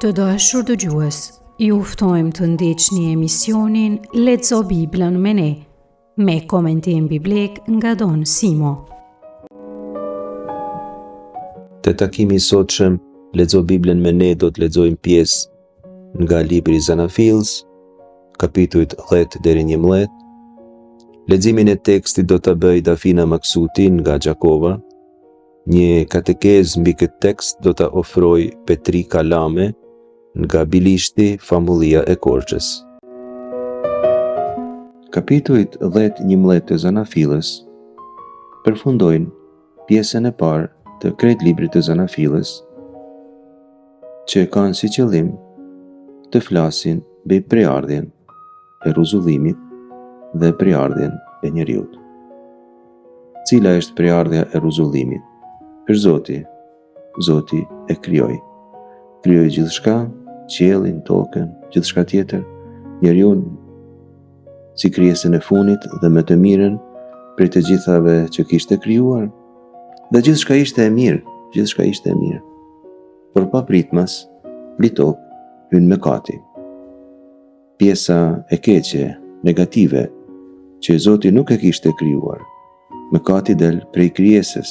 Të dashur dëgjues, ju ftojmë të ndiqni emisionin Lexo Biblën me ne, me komentim biblik nga Don Simo. Te takimi i sotshëm, Lexo Biblën me ne do të lexojmë pjesë nga libri i Zanafilës, kapitujt 10 deri 11. Leximin e tekstit do ta bëj Dafina Maksuti nga Gjakova. Një katekez mbi këtë tekst do ta ofroj Petri Kalame nga Bilishti, Famullia e Korçës. Kapitujt 10-11 të Zanafilës përfundojnë pjesën e parë të krejt librit të Zanafilës, që kanë si qëllim të flasin mbi prejardhjen e rruzullimit dhe prejardhjen e njeriut. Cila është prejardhja e rruzullimit? Është Zoti e krijoi. Krijoi gjithçka, qiellin, tokën, gjithçka tjetër, njeriun si krijesën e funit dhe më të mirën prej të gjithave që kishte krijuar. Dhe gjithçka ishte e mirë. Por papritmas, mbi tokë hyn mëkati. Pjesa e keqe, negative, që Zoti nuk e kishte krijuar. Mëkati del prej krijesës,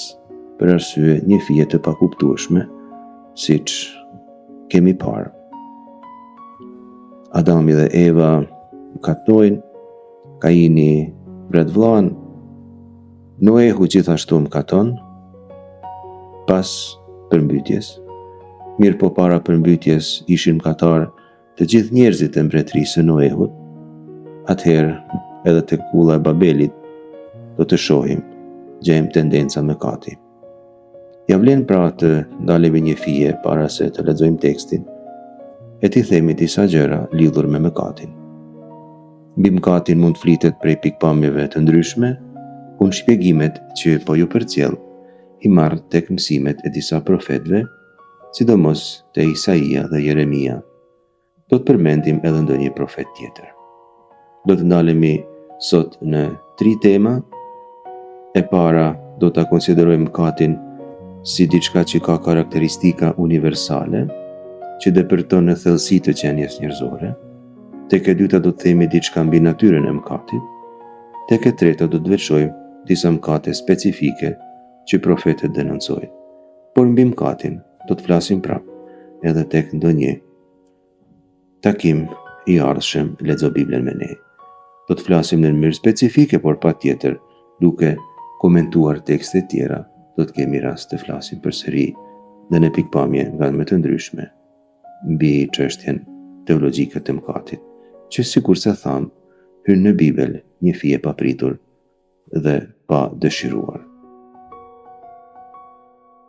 për arsye një fije të pakuptueshme, siç kemi parë. Adami dhe Eva mëkatojnë, Kaini bret vllain, Noehu gjithashtu mëkaton pas përmbytjes. Mirë po para përmbytjes ishin mëkatar të gjithë njerëzit e mbretërisë së Noehut. Atëherë edhe tek kulla e Babelit do të shohim, gjejmë tendenca mëkati. Ja vlen pra të ndalemi një fije para se të lexojmë tekstin e t'i themi disa gjëra lidhur me mëkatin. Mbi mëkatin mund flitet prej pikpamjeve të ndryshme, unë shpjegimet që po ju përcjell i marr tek mësimet e disa profetëve, sidomos te Isaia dhe Jeremia. Do të përmendim edhe ndonjë profet tjetër. Do të ndalemi sot në 3 tema. E para do ta konsiderojmë mëkatin si diçka që ka karakteristika universale, që depërton në thellësi të qenies njerëzore. Tek e dyta do të themi diçka mbi natyrën e mëkatit. Tek e treta do të veçojmë disa mëkate specifike që profetët denoncojnë. Por mbi mëkatin do të flasim prapë edhe tek ndonjë takim i ardhshëm Lexo Biblën me ne. Do të flasim në mënyrë specifike, por patjetër duke komentuar tekste tjera, do të kemi rast të flasim përsëri dhe në pikpamje nga më të ndryshme mbi çështjen teologjike të mëkatit, që sikur se tham, hyn në Bibël një fije papritur dhe pa dëshiruar.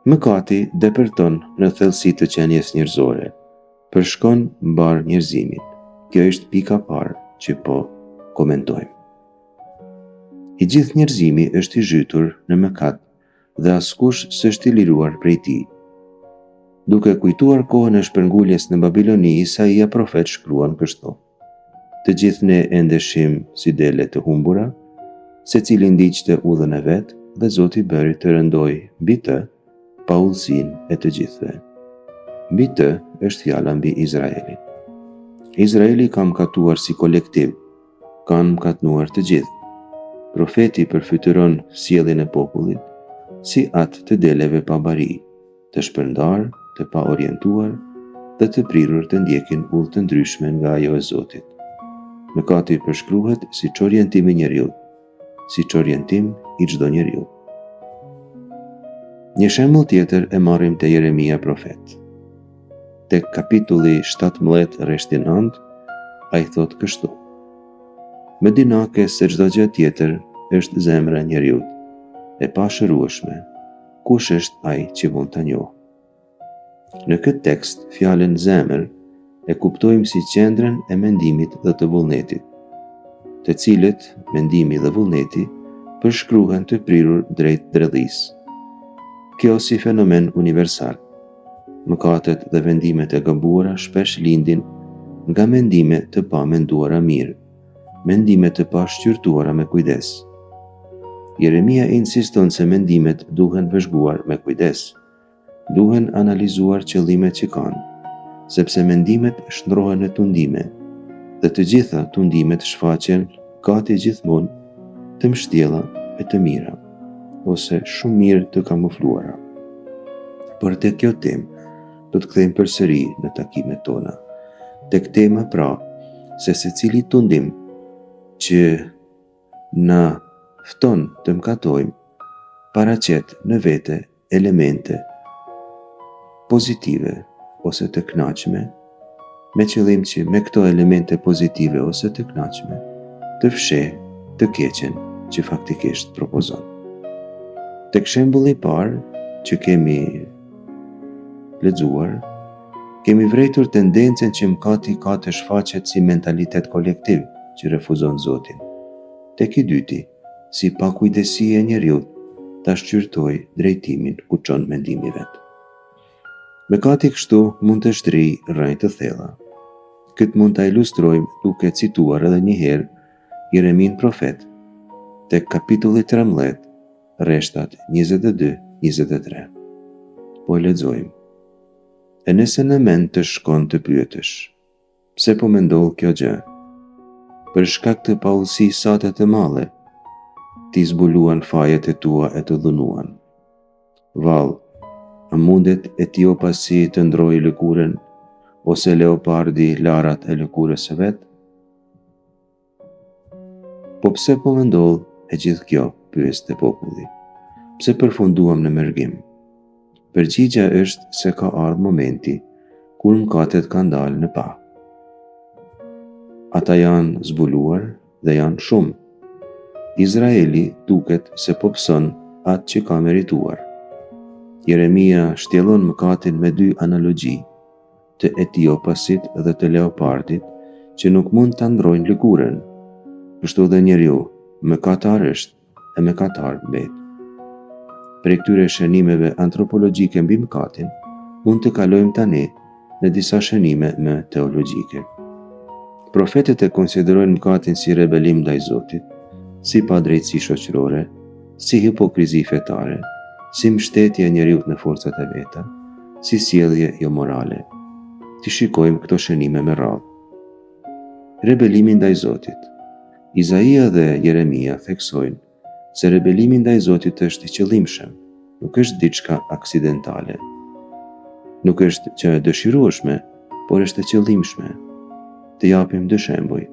Mëkati depërton në thellësi të qenies njerëzore, përshkon mbar njerëzimit. Kjo është pika parë që po komentojmë. I gjithë njerëzimi është i zhytur në mëkat dhe askush s'është i liruar prej tij. Duke kujtuar kohën e shpërnguljes në Babiloni, Isaia profet shkruan kështu: Të gjithë ne endeshim si dele të humbura, secili ndiqte udhën e vet, dhe Zoti bëri të rëndoj mbi të paullsinë e të gjithëve. Mbi të është fjala mbi Izraelin. Izraeli ka mëkatuar si kolektiv, kanë mëkatnuar të gjithë. Profeti përfytyron sjelljen e popullit si atë të deleve pa bari, të shpërndar, të pa orientuar dhe të prirur të ndjekin udhë të ndryshme nga ajo e Zotit. Mëkati përshkruhet si orientim i njeriut, si orientim i çdo njeriu. Një shembull tjetër e marrim te Jeremia profet. Tek kapitulli 17 rreshti 9, ai thot kështu: Më dinake se çdo gjë tjetër është zemra e njeriut, e pashërueshme, kush është ai që mund ta njohë? Në këtë tekst, fjalën zemër e kuptojmë si qendrën e mendimit dhe të vullnetit, të cilët mendimi dhe vullneti përshkruhen të prirur drejt dredhisë. Kjo si fenomen universal. Mëkatet dhe vendimet e gabuara shpesh lindin nga mendime të pa menduara mirë, mendime të pa shqyrtuara me kujdes. Jeremia insiston se mendimet duhen vëzhguar me kujdes, duhen analizuar qëllimet që kanë, sepse mendimet shndrohen në tundime, dhe të gjitha tundimet shfaqen gati gjithmonë të mbështjella e të mira, ose shumë mirë të kamufluara. Por tek kjo temë do të kthejmë përsëri në takimet tona. Tek tema pra se secili tundim që na fton të mëkatojmë paraqet në vete elemente pozitive ose të kënaqshme, me qëllim që me këto elemente pozitive ose të kënaqshme të fsheh të keqen që faktikisht propozon. Tek shembulli i parë që kemi lexuar, kemi vrejtur tendencën që mëkati ka të shfaqet si mentalitet kolektiv që refuzon Zotin. Tek i dyti, si pakujdesia e njeriut ta shqyrtoj drejtimin ku çon mendimi vet. Mëkati kështu mund të shtrijë rrënjë të thella. Këtë mund ta ilustrojmë duke cituar edhe një herë Jeremin profet, tek kapitulli 13, rreshtat 22-23. Po lexojmë. E nëse në mend të shkon të pyetësh, pse po më ndodh kjo gjë? Për shkak të paullësisë sate të madhe, ti zbuluan fajet e tua e të dhunuan. Vallë, a mundet Etiopasi të ndrojë lëkurën, ose leopardi larat e lëkurës së vet? Po pse po më ndodh e gjithë kjo, pyeste populli? Pse përfunduam në mergim? Përgjigja është se ka ardhur momenti kur mëkatet kanë dalë në pa. Ata janë zbuluar dhe janë shumë. Izraeli duket se po pson atë që ka merituar. Jeremia shtjellon mëkatin me dy analogji, të Etiopasit dhe të leopardit, që nuk mund ta ndrojnë lëkurën. Kështu dhe njeriu, mëkatar është e mëkatar mbet. Për këtyre shënimeve antropologjike mbi mëkatin, mund të kalojmë tani në disa shënime më teologjike. Profetët e konsiderojnë mëkatin si rebelim ndaj Zotit, si padrejtësi shoqërore, si hipokrizi fetare, si mbështetje e njeriut në forcat e veta, si sjellje jo morale. Ti shikojmë këto shënime me radhë. Rebelimi ndaj Zotit. Izaia dhe Jeremia theksojnë se rebelimi ndaj Zotit është i qëllimshëm, nuk është diçka aksidentale. Nuk është që e dëshirueshme, por është e qëllimshme. Të japim dy shembuj.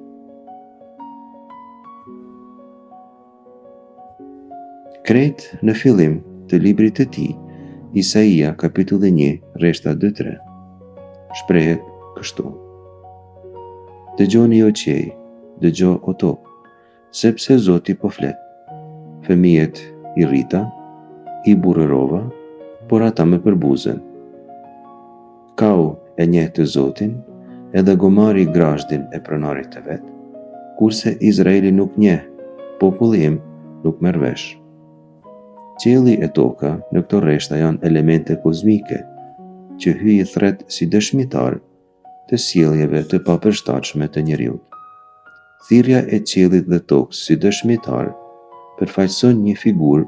Krejt në fillim të librit të tij, Isaia kapitulli 1, rreshta 2-3, shprehet kështu: Dëgjoni o qej, dëgjo o tokë, sepse Zoti po flet. Fëmijët i rrita, i burrërova, por ata më përbuzen. Kau e njeh të Zotin, edhe gomari grashdin e pronarit të vet, kurse Izraeli nuk njeh, populli im nuk merr vesh. Qielli e toka në këto rreshta janë elemente kozmike, që hyjnë thret si dëshmitar të sjelljeve të papërshtatshme të njeriut. Thirrja e qiellit dhe tokës si dëshmitar përfaqëson një figurë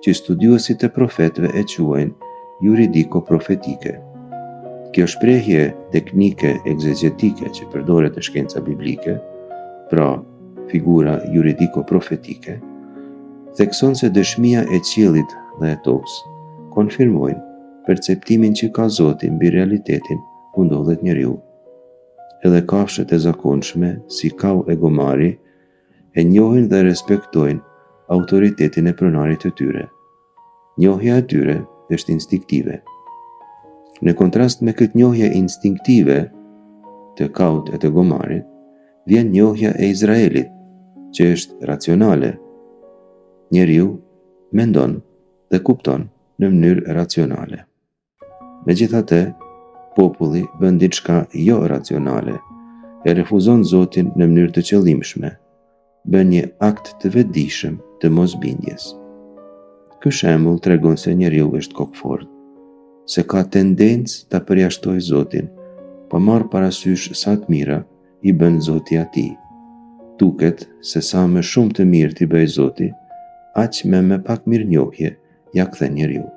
që studiuesit e profetëve e quajnë juridiko-profetike. Kjo shprehje teknike egzegetike që përdoret në shkenca biblike, pra figura juridiko-profetike, thekson se dëshmia e qiellit dhe e tokës konfirmojnë perceptimin që ka Zoti mbi realitetin ku ndodhet njeriu. Edhe kafshët e zakonshme, si kau e gomari, e njohin dhe respektojnë autoritetin e pronarit të tyre. Njohja e tyre është instinktive. Në kontrast me këtë njohje instinktive të kaut e të gomarit, vjen njohja e Izraelit, që është racionale. Njeriu mendon dhe kupton në mënyrë racionale. Megjithatë, populli bën diçka jo racionale, e refuzon Zotin në mënyrë të qëllimshme, bën një akt të vetëdijshëm të mosbindjes. Ky shembull tregon se njeriu është kokfort, se ka tendencë ta përjashtojë Zotin, pa marrë parasysh sa të mira i bën Zoti atij. Duket se sa më shumë të mirë t'i bëj Zoti, aq me pak mirënjohje ja kthen njeriu.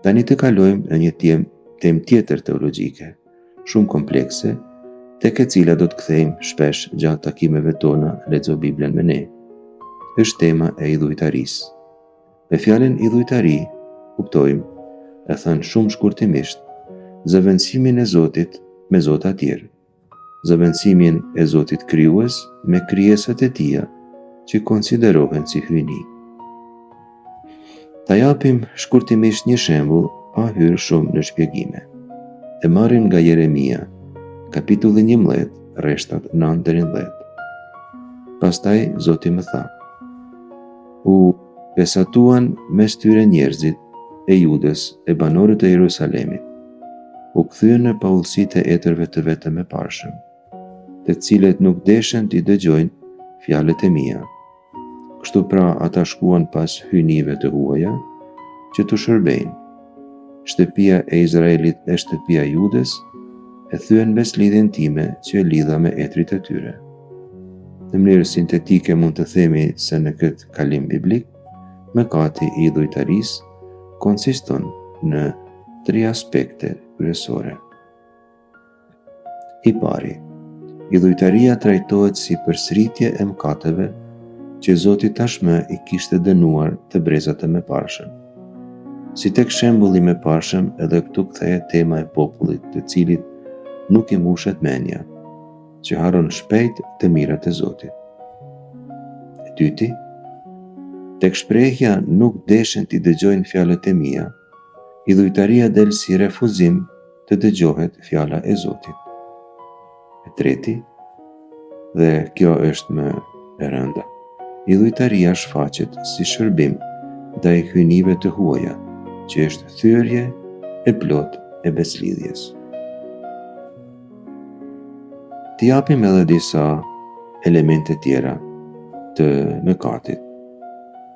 Tani të kalojmë në një temë tjetër teologjike, shumë komplekse, tek e cila do të kthejmë shpesh gjatë takimeve tona Lexo Biblen me ne. Është tema e idhujtarisë. Me fjalën idhujtari, kuptojmë, e thënë shumë shkurtimisht, zëvendësimin e Zotit me zota tjerë, zëvendësimin e Zotit krijues me krijesat e tija që konsiderohen si hyjni. Ta japim shkurtimisht një shembull pa hyrë shumë në shpjegime. E marrim nga Jeremia, kapitulli 11, rreshtat 9-10. Pastaj Zoti më tha: U besatuan mes tyre njerëzit e Judës e banorët e Jerusalemit. U kthyen në paullësitë e etërve të vetëm e parshëm, të cilët nuk deshen t'i dëgjojnë fjalët e mia. Kështu pra ata shkuan pas hyjnive të huaja që t'u shërbejnë. Shtëpia e Izraelit e shtëpia e Judës e thyen beslidhjen time që e lidha me etrit e tyre. Në mënyrë sintetike mund të themi se në këtë kalim biblik, mëkati i idhujtarisë konsiston në 3 aspekte kryesore. I pari, idhujtaria trajtohet si përsëritje e mëkateve që Zoti tashmë i kishte dënuar të brezat e mëparshëm. Si tek shembulli i mëparshëm, edhe këtu kthehet tema e popullit, të cilit nuk i mbushet mendja, që harron shpejt të mirat e Zotit. E dyti, tek shprehja nuk deshen t'i dëgjojnë fjalët e mia, idhujtaria del si refuzim të dëgjohet fjala e Zotit. E treti, dhe kjo është më e rënda, idhujtaria shfaqet si shërbim ndaj hyjnive të huaja, që është thyrje e plot e beslidhjes. T'i japim edhe disa elemente tjera të mëkatit.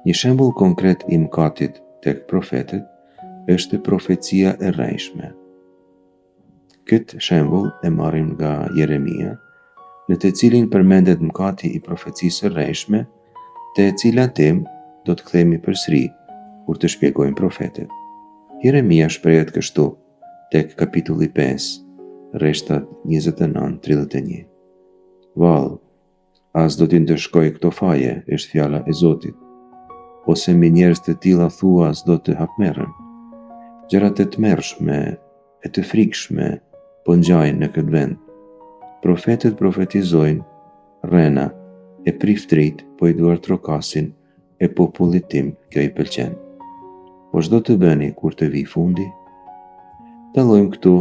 Një shembull konkret i mëkatit tek profetët është profecia e rrejshme. Këtë shembull e marrim nga Jeremia, në të cilin përmendet mëkati i profecisë së rrejshme, te e cila temë do të kthehemi përsëri kur të shpjegojmë profetët. Jeremia shprehet kështu tek kapitulli 5, rreshtat 29-31. Vallë, as do t'i ndëshkoj këto faje, është fjala e Zotit, ose me njerëz të tilla thua as do të hakmerren. Gjërat e tmerrshme e të frikshme po ngjajnë në këtë vend. Profetët profetizojnë, rrena e priftrit po i duar trokasin e popullit tim, kjo i pëlqen. Po çdo të bëni kur të vi fundi? Dallojmë këtu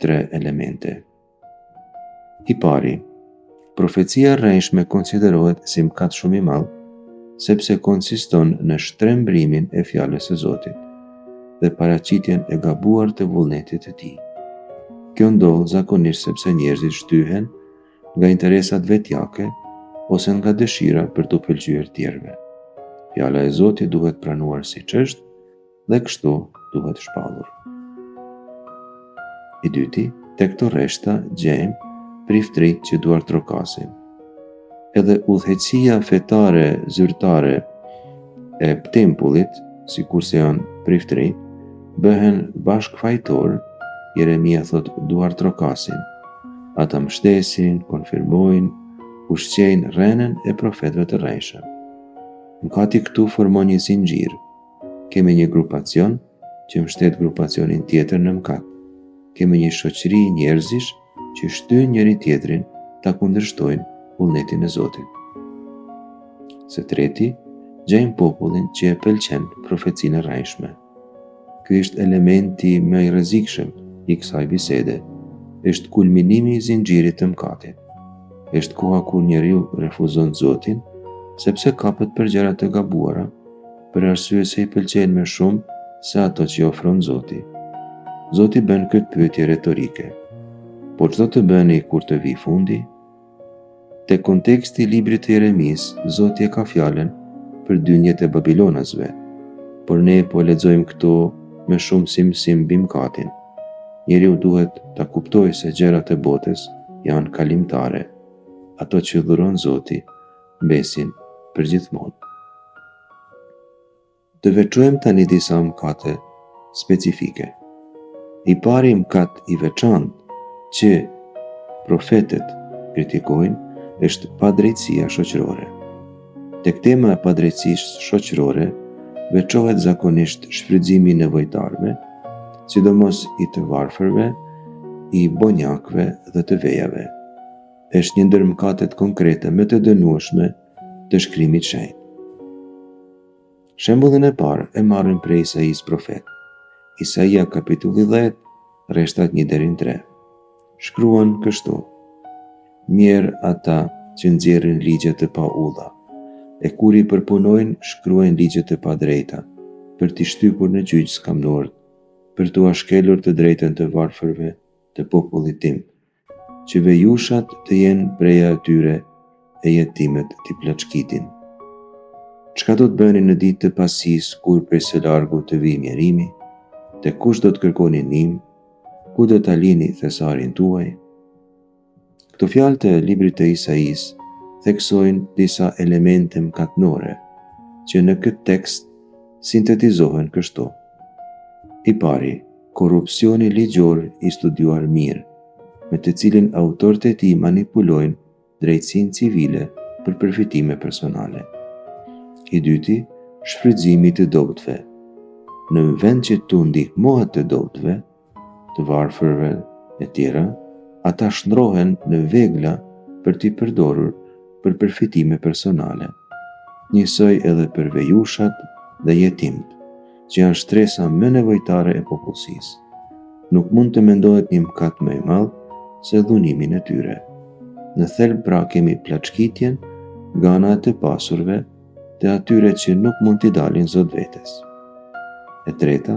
3 elemente. I pari, profecia e rrejshme konsiderohet si mëkat shumë i madh, sepse konsiston në shtrembrimin e fjalës së Zotit dhe paraqitjen e gabuar të vullnetit të tij. Kjo ndodh zakonisht sepse njerëzit shtyhen nga interesat vetjake ose nga dëshira për të pëlqyer tjerëve. Fjala e Zotit duhet pranuar siç është dhe kështu duhet shpallur. I dyti, tek këto rreshta gjejmë priftrit që duar trokasin. Edhe udhëheqësia fetare zyrtare e tempullit, sikurse janë priftrit, bëhen bashkëfajtor. Jeremia thot duar trokasin. Ata mbështesin, konfirmojnë, ushqejnë rrenën e profetëve të rrejshëm. Mëkati këtu formon një zinxhir. Kemi një grupacion që mbështet grupacionin tjetër në mëkat. Kemi një shoqëri njerëzish që shtyjnë njëri tjetrin ta kundërshtojnë vullnetin e Zotit. Së treti, gjejmë popullin që e pëlqen profecinë e rrejshme. Ky është elementi më i rrezikshëm i kësaj bisede. Është kulminimi i zinxhirit të mëkatit. Është koha kur njeriu refuzon Zotin, sepse kapet për gjëra të gabuara, për arsye se i pëlqejnë më shumë se ato që ofron Zoti. Zoti bën këtë pyetje retorike. Po çdo të bëni kur të vi fundi? Te konteksti i librit të Jeremis, Zoti e ka fjalën për dynjet e babilonasve, por ne po lexojmë këtu me shumë si mësim mbi mëkatin. Njeriu duhet ta kuptojë se gjërat e botës janë kalimtare. Ato që dhuron Zoti mbesin përgjithmonë. Të veçojmë tani disa mëkate specifike. I pari mëkat i veçantë që profetet kritikojnë është padrejtësia shoqërore. Tek tema e padrejtësisë shoqërore veçohet zakonisht shfrytëzimi i nevojtarëve, sidomos i të varfërve, i bonjakëve dhe të vejave. Është një ndër mëkatet konkrete më të dënueshme të Shkrimit Shenjtë. Shembullin e parë e marrim prej Isaias profet. Isaia kapitulli 10, rreshtat 1-3. Shkruan kështu: Mirë ata që nxjerrin ligje të paulla, e kur i përpunojnë shkruajnë ligje të padrejta, për t'i shtypur në gjyq skamnorët, për t'u ashkelur të drejtën të varfërve të popullit tim, që vejushat të jenë breja e tyre e jetimet t'i plaçkitin. Çka do të bëni në ditë të pasisë kur prej së largu të vijë mjerimi? Te kush do të kërkoni ndihmë? Ku do ta lini thesarin tuaj? Këto fjalë të librit të Isaias theksojnë disa elemente mëkatnore që në këtë tekst sintetizohen kështu. I pari, korrupsioni ligjor i studiuar mirë, me të cilin autorët e tij manipulojnë drejtësinë civile për përfitime personale. I dyti, shfrytëzimi të dobëtve. Në vend që tu ndihmohet të dobëtve, të varfërve e tjera, ata shndrohen në vegla për t'i përdorur për përfitime personale. Njësoj edhe për vejushat dhe jetimt, që janë shtresa më nevojtare e popullsisë. Nuk mund të mendohet një mëkat më i madh se dhunimin e tyre. Në thelb pra kemi plaçkitjen nga ana e të pasurve dhe atyre që nuk mund t'i dalin zot vetes. E treta,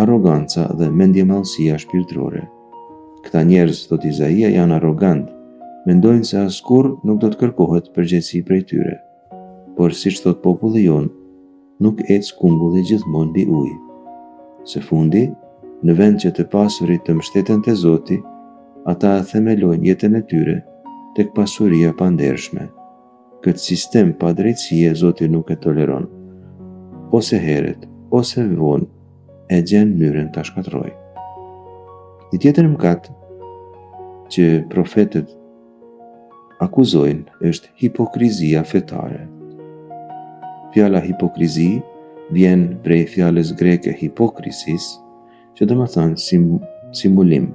arroganca dhe mendjemallësia shpirtërore. Këta njerëz, thot Izaia, janë arrogant, mendojnë se askur nuk do të kërkohet përgjegjësi prej tyre. Por siç thot populli jon, nuk ec kumbulli gjithmonë mbi ujë. Së fundi, në vend që të pasurit të mbështeten te Zoti, ata themelojnë jetën e tyre tek pasuria pa ndershme. Këtë sistem pa drejtësie Zoti nuk e toleron. Ose herët, ose vonë e gjen mënyrën ta shkatërrojë. Një tjetër mëkat që profetët akuzojnë është hipokrizia fetare. Fjala hipokrizi vjen prej fjalës greke hipokrisis, që do të thonë simulim.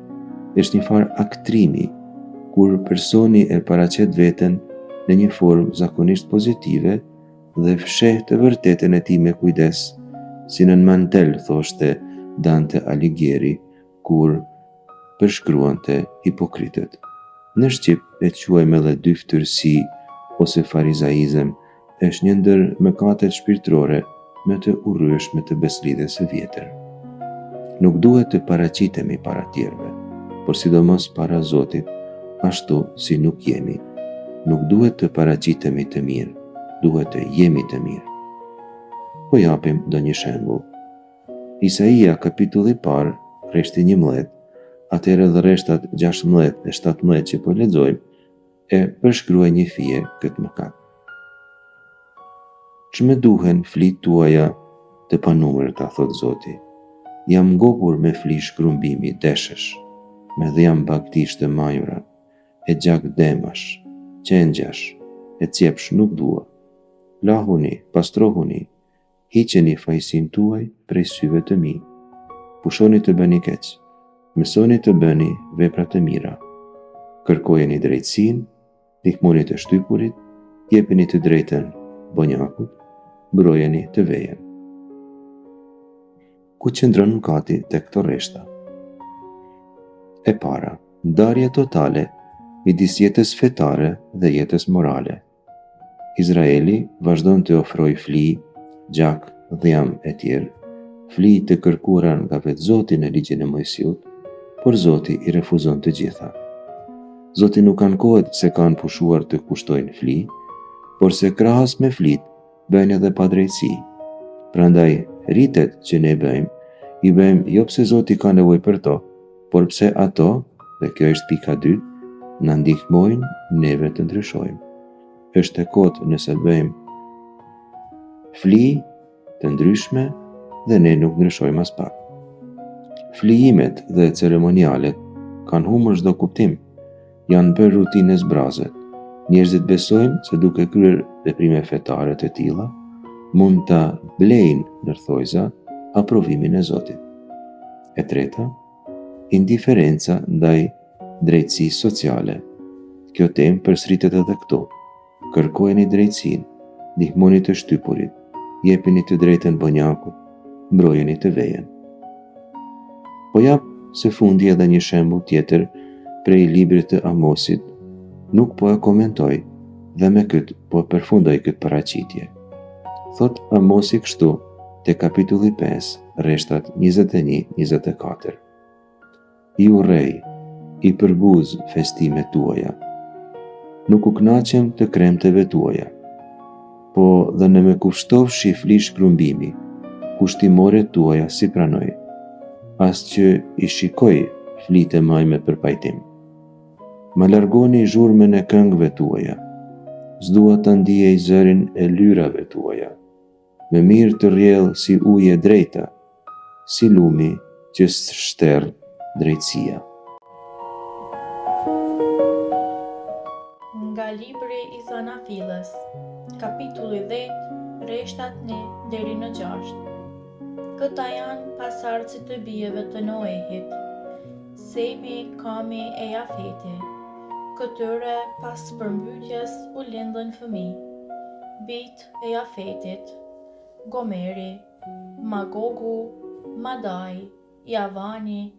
Është një farë aktrimi, kur personi e paraqet veten në një formë zakonisht pozitive dhe fsheh të vërtetën e tij me kujdes, si në mantel, thoshte Dante Alighieri, kur përshkruante hipokritët. Në shqip e quajmë edhe dyftërsi ose farizaizëm, është një ndër mëkatet shpirtërore më të urryeshme të beslidhjes së vjetër. Nuk duhet të paraqitemi para tjerëve, por sidomos para Zotit, ashtu si nuk jemi. Nuk duhet të paraqitemi të mirë, duhet të jemi të mirë. Po japim ndonjë shembull. Isaia kapitulli 1, rreshti 11, atëherë dhe rreshtat 16 dhe 17 që po lexojmë, e përshkruaj një fije këtë mëkat. Ç'më duhen flitë tuaja të panumërta, thot Zoti. Jam ngopur me fli shkrumbimi deshësh, me dhjam bagtish të majura, e gjak demash, qengjash, e cjepsh nuk dua. Lahuni, pastrohuni, hiqeni fajsin tuaj prej syve të mi. Pushoni të bëni keq, mësoni të bëni vepra të mira. Kërkojeni drejtësinë, ndihmoni të shtypurit, jepeni të drejtën bonjakut, mbrojeni të vejen. Ku qëndron mëkati tek këto rreshta? E para, ndarje totale midis jetës fetare dhe jetës morale. Izraeli vazhdon të ofrojë fli, gjak, dhjam e tjerë, fli të kërkuara nga vetë Zoti në ligjin e Mojsiut, por Zoti i refuzon të gjitha. Zoti nuk ankohet se kanë pushuar të kushtojnë fli, por se krahas me flit bëjnë edhe padrejtësi. Prandaj ritet që ne bëjmë, i bëjmë jo pse Zoti ka nevojë për to, por pse ato, dhe kjo është pika 2, na ndihmojnë neve të ndryshojmë. Është e kotë nëse bëjmë fli të ndryshme dhe ne nuk ndryshojmë as pak. Flijimet dhe ceremonialet kanë humur çdo kuptim, janë bërë rutinë e zbrazët. Njerëzit besojnë se duke kryer veprime fetare të tilla, mund ta blejnë ndërthojza aprovimin e Zotit. E treta, indiferenca ndaj drejtësisë sociale. Kjo temë përsëritet edhe këtu. Kërkojeni drejtësinë, ndihmoni të shtypurit, jepini të drejtën bonjakut, mbrojeni të vejen. Po jap së fundi edhe një shembull tjetër prej librit të Amosit. Nuk po e komentoj dhe me këtë po përfundoj këtë paraqitje. Thot Amosi kështu te kapitulli 5, rreshtat 21-24. I urrej, i përbuz festimet tuaja. Nuk u kënaqem të kremteve tuaja, po dhe në me kushtov shiflish grumbimi, kushtimore tuaja si pranoj, as që i shikoj flite majme për pajtim. Ma largoni zhurmën e këngëve tuaja, s'dua të ndijej zërin e lyrave tuaja, me mirë të rrjell si ujë e drejta, si lumi që shterr drejtësia. Nga libri i Zanafilës, kapitulli 10, rreshtat 1 deri në 6. Këta janë pasardhësit të bijeve të Noehit, Semi, Kami e Jafeti. Këtyre pas përmbytjes u lindën fëmijë, bijt e Jafetit, Gomeri, Magogu, Madai, Javani,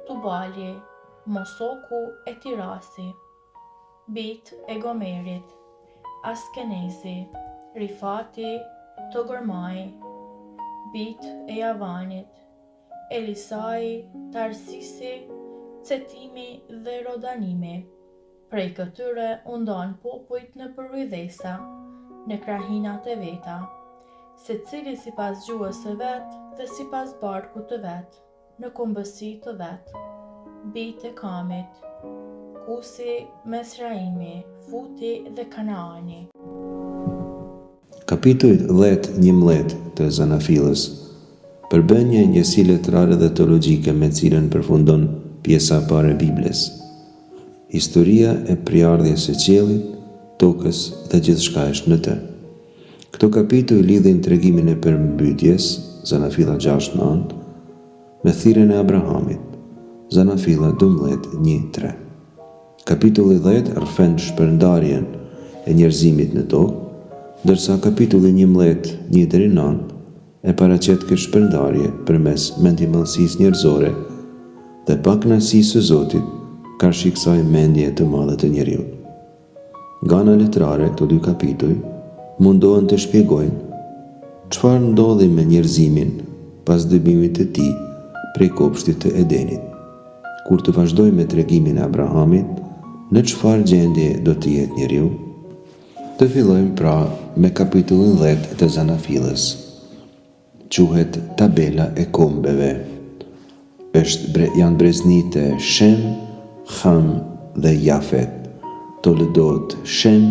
Tubali, Mosoku e Tirasi. Bijt e Gomerit, Askenezi, Rifati, Togërmai. Bijt e Javanit, Elisai, Tarsisi, Cetimi dhe Rodanimi. Prej këtyre u ndan popujt në përrydhesa, në krahinat e veta, secili sipas gjuhës së vet dhe sipas barkut të vet, në kombësi të vet. Bijt e Kamit, Kusi, Mesraimi, Futi dhe Kanaani. Kapitulli 10-11 të Zanafilës përbën një njësi letrare dhe teologjike me cilën përfundon pjesa e parë e Biblës. Historia e priardhjes së qiellit, tokës dhe gjithçka është në të. Këto kapitull lidhin tregimin e përmbytjes, Zanafilla 6:9, me thirrjen e Abrahamit, Zanafilla 12:1-3. Kapitulli 10 rrëfen shpërndarjen e njerëzimit në tokë, ndërsa kapitulli 11:1-9 e paraqet këtë shpërndarje përmes mendimëllësisë njerëzore dhe pakënaqësisë së Zotit karshi kësaj mendje të madhe të njeriut. Nga ana letrare këto dy kapituj mundohen të shpjegojnë çfarë ndodhi me njerëzimin pas dëbimit të tij prej kopshtit të Edenit. Kur të vazhdoj me tregimin e Abrahamit, në çfarë gjendje do të jetë njeriu? Të fillojmë pra me kapitullin 10 të Zanafilës. Quhet tabela e kombeve. Janë breznit e Shem, Ham dhe Jafet. Toledot Shem,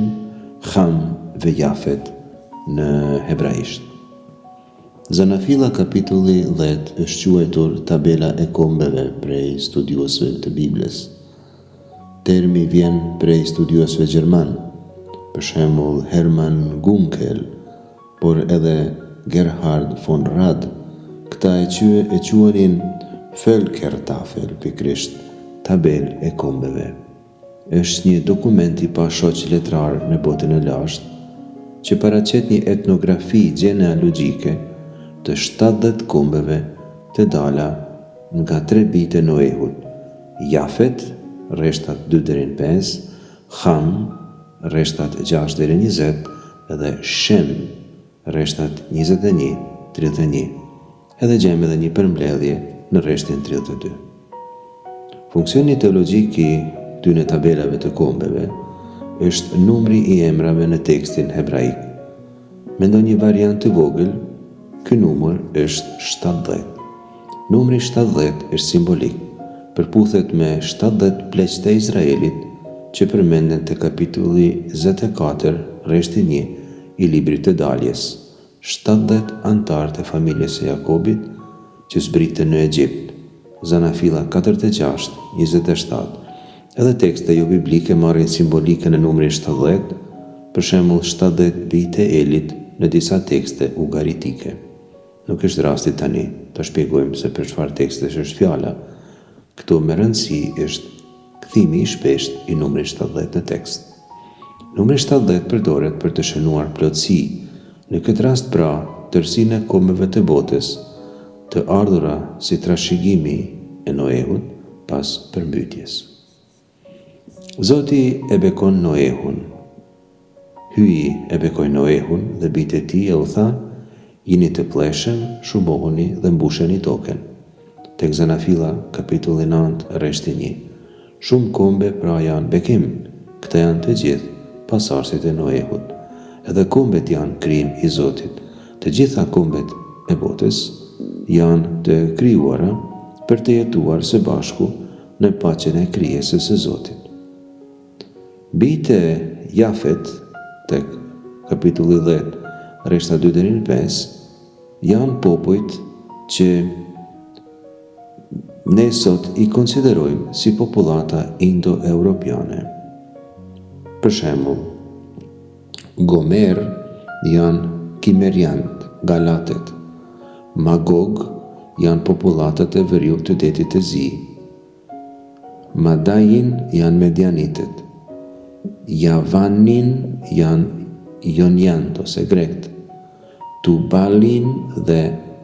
Ham dhe Jafet në hebraisht. Zanafila kapitulli 10 është quajtur tabela e kombeve prej studiosëve të Biblës. Termi vjen prej studiosëve gjerman, për shembull Hermann Gunkel, por edhe Gerhard von Rad. Këta e quanin Völkertafel, pikrisht tabel e kombeve. Është një dokument i pashoq letrar në botën e lashtë që paraqet një etnografi gjenealogjike të 70 kombeve të dala nga 3 bijtë e Noehut: Jafet, rreshtat 2-5, Ham, rreshtat 6-20 dhe Shem, rreshtat 21-31. Edhe gjejmë edhe një përmbledhje në rreshtin 32. Funksioni teologjik i këtyre tabelave të kombeve është numri i emrave në tekstin hebraik. Me ndonjë variant të vogël, ky numër është 70. Numri 70 është simbolik, përputhet me 70 pleqtë e Izraelit që përmenden te kapitulli 24, rreshti 1 i librit të Daljes. 70 antarë të familjes së Jakobit që zbritën në Egjipt, Zanafila 4:6-27. Edhe tekste jo biblike marrin simbolike në numrin 70, për shembull 70 bijtë e Elit në disa tekste ugaritike. Nuk është rasti tani të shpjegojmë se për çfarë tekstesh është fjala. Këtu me rëndësi është kthimi i shpesht i numrit 70 në tekst. Numri 70 përdoret për të shënuar plotësi, në këtë rast pra tërësinë e kombeve të botës, të ardhura si trashëgimi e Noehut pas përmbytjes. Zoti e bekon Noehun. Hyi e bekoi Noehun dhe bijtë e tij e u tha: "Jini të pleshëm, shumohuni dhe mbusheni tokën." Tek Zanafila kapitulli 9 rreshti 1. Shumë kombe pra janë bekim. Këta janë të gjithë pasardhësit e Noehut. Edhe kombet janë krijim i Zotit. Të gjitha kombet e botës janë të krijuara për të jetuar së bashku në paqen e krijesës së Zotit. Bijtë e Jafet tek kapitulli 10 rreshta 2-5 janë popujt që ne sot i konsiderojmë si popullata indo-europiane. Për shembull, Gomer janë Kimeriant, Galatet. Magog janë popullatat e veriut të detit të Zi. Madajin janë Medianitet. Javanin janë Jonjant ose grekt. Tubalin dhe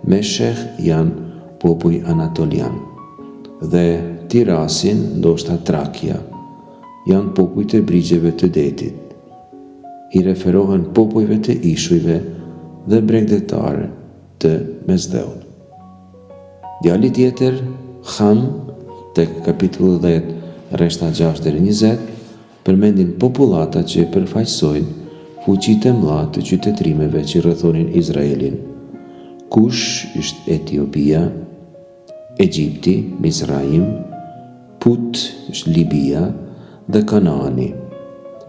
Meshech janë popuj anatolian. Dhe Tirasin, ndoshta Trakia, janë popuj të brigjeve të detit. I referohen popujve të ishujve dhe bregdetarë të Mesdheut. Djali tjetër, Ham, tek kapitulli 10 rreshta 6-20, përmendin popullata që përfaqësojnë fuqitë e mëdha të qytetërimeve që rrethonin Izraelin. Kush është Etiopia, Egjipti, Mizraim, Put është Libia dhe Kanaani.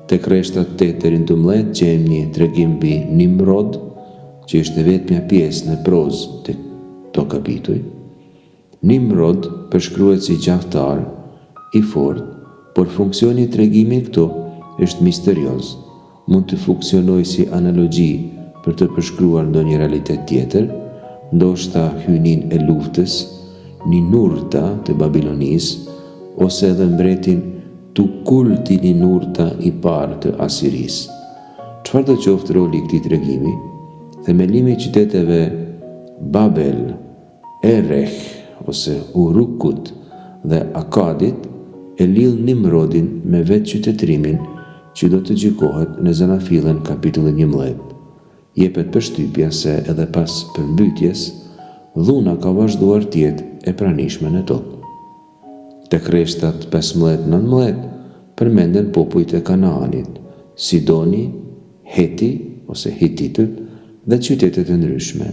Tek rreshta 8-12 gjejmë një tregim mbi Nimrod, që është vetmja pjesë në prozë të këto kapituj. Nimrod përshkruhet si gjahtar i fortë, por funksioni i tregimit këtu është misterioz. Mund të funksionojë si analogji për të përshkruar ndonjë realitet tjetër, ndoshta hyjnin e luftës, Ninurta të Babilonisë, ose edhe mbretin Tukulti Ninurta i parë të Asirisë. Çfarë do qoftë roli i këtij tregimi? Themelimi i qyteteve Babel, Erech ose Urukut dhe Akadit e lidh Nimrodin me vetë qytetërimin që do të gjykohet në Zanafilën kapitullin 11. Jepet përshtypja se edhe pas përmbytjes, dhuna ka vazhduar të jetë e pranishme në tokë. Tek rreshtat 15-19 përmenden popujt e Kanaanit, Sidoni, Heti ose Hititët dhe qytetet e ndryshme.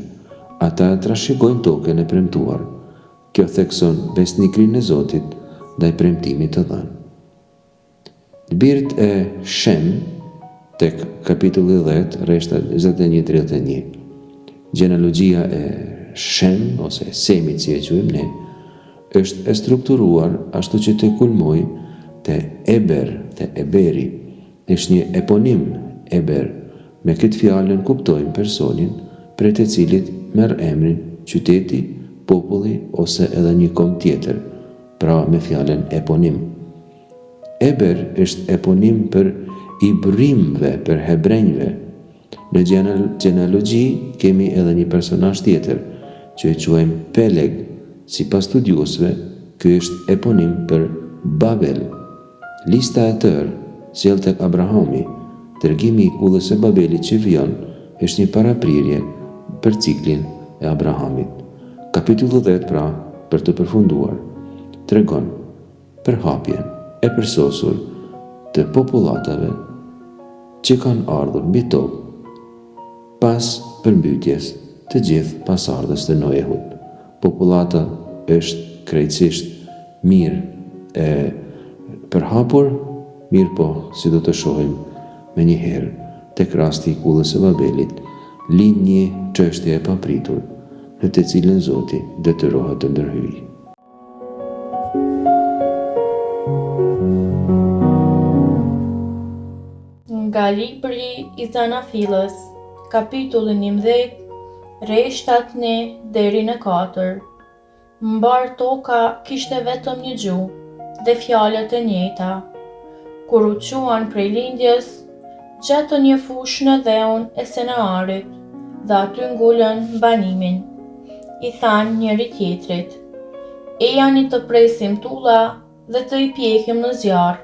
Ata trashëgojnë tokën e premtuar. Kjo thekson besnikrinë e Zotit ndaj premtimit të dhënë. Birt e Shem tek kapitulli 10 rreshta 21-31. Gjenealogjia e Shem ose Semit si e quajmë ne është e strukturuar ashtu që të kulmoj te Eber, te Eberi. Është një eponim Eber. Me këtë fjalën kuptojmë personin për të cilit merr emrin qyteti, populli ose edhe një kom tjetër, pra me fjalën eponim. Eber është eponim për ibrimve, për hebrenjve. Në gjenealogji kemi edhe një personazh tjetër që e quajmë Peleg. Sipas studiosëve, ky është eponim për Babel. Lista e tërë sjell tek Abrahami. Tregimi i kullës së Babelit që vjen është një paraprirje për ciklin e Abrahamit. Kapitulli 10 pra, për të përfunduar, tregon për hapjen e përsosur të popullatave që kanë ardhur mbi tokë pas përmbytjes të gjithë pasardhës të Noehut. Popullata është krejtësisht mirë e përhapur, mirë po si do të shohim me një herë tek rasti i kullës së Babelit, lind një çështje e papritur në të cilën Zoti detyrohet të ndërhyjë. Nga libri i Zanafilës, kapitulli 11, rreshtat 1 deri në 4. Mbar toka kishte vetëm një gjuhë dhe fjalët e njëjta. Kur u quan prej lindjes, gjetën një fushë në dheun e Senarit dhe aty ngulën banimin. I thanë njëri tjetrit: "Ejani të presim tulla dhe të i pjekim në zjarr."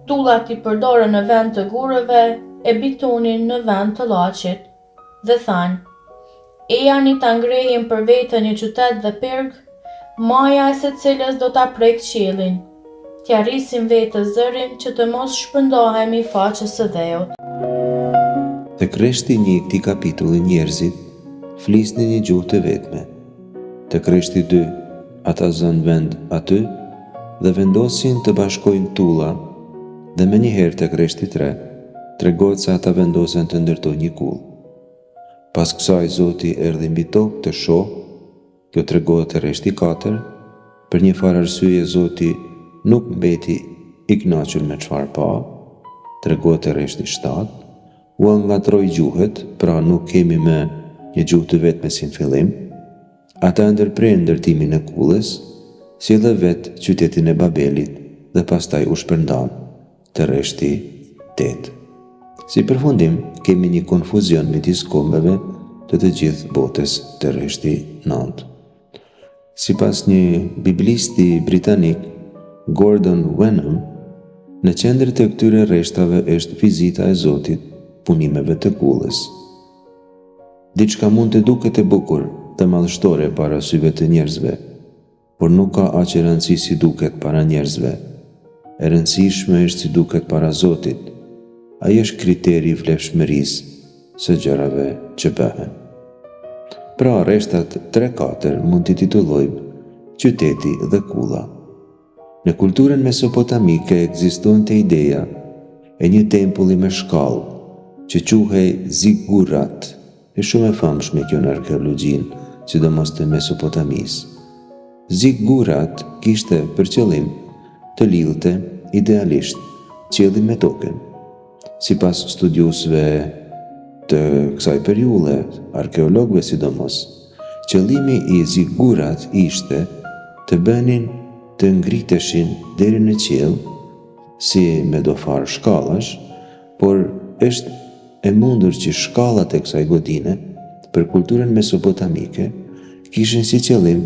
Tullat i përdorën në vend të gurëve e bitonin në vend të llaçit dhe thanë: "Ejani ta ngrehim për vete një qytet dhe perg, maja e secilës do ta prek qiellin. T'ja rrisim vetes zërin që të mos shpërndahemi faqes së dheut." Te kreshti 1 i këtij kapitulli njerëzit flisnin një gjuhë të vetme. Te kreshti 2 ata zënë vend aty dhe vendosin të bashkojnë tulla, dhe me njëherë te kreshti 3 tregohet se ata vendosen të ndërtojnë një kull. Pas kësaj Zoti erdhi mbi tokë të shoh. Kjo tregohet te rreshti 4. Për një farë arsye Zoti nuk mbeti i kënaqur me çfarë pa. Tregohet te rreshti 7. U ngatroi gjuhët, pra nuk kemi më një gjuhë të vetme si në fillim. Ata ndërprenë ndërtimin e kullës, si edhe vetë qytetin e Babelit dhe pastaj u shpërndan te rreshti 8. Si përfundim, kemi një konfuzion midis kombeve të gjithë botës te rreshti 9. Sipas një biblisti britanik, Gordon Wenham, në qendër të këtyre rreshtave është vizita e Zotit punimeve të kullës. Diçka mund të duket e bukur dhe madhështore para syve të njerëzve, por nuk ka aq rëndësi si duket para njerëzve. E rëndësishme është si duket para Zotit. Ai është kriteri i vlefshmërisë së gjërave që bëhen. Pra, rreshtat 3-4 mund t'i titullojmë qyteti dhe kulla. Në kulturën mesopotamike ekzistonte ideja e një tempulli me shkallë që quhej zigurat, e shumë e famshme kjo në arkeologjinë, sidomos të Mesopotamisë. Zigurat kishte për qëllim të lidhte idealisht qiellin me tokën. Sipas studiusve të kësaj periudhe, arkeologëve sidomos, qëllimi i zigurat ishte të bënin të ngriteshin deri në qiell si me do farë shkallash, por është e mundur që shkallat e kësaj godine për kulturën mesopotamike kishin si qëllim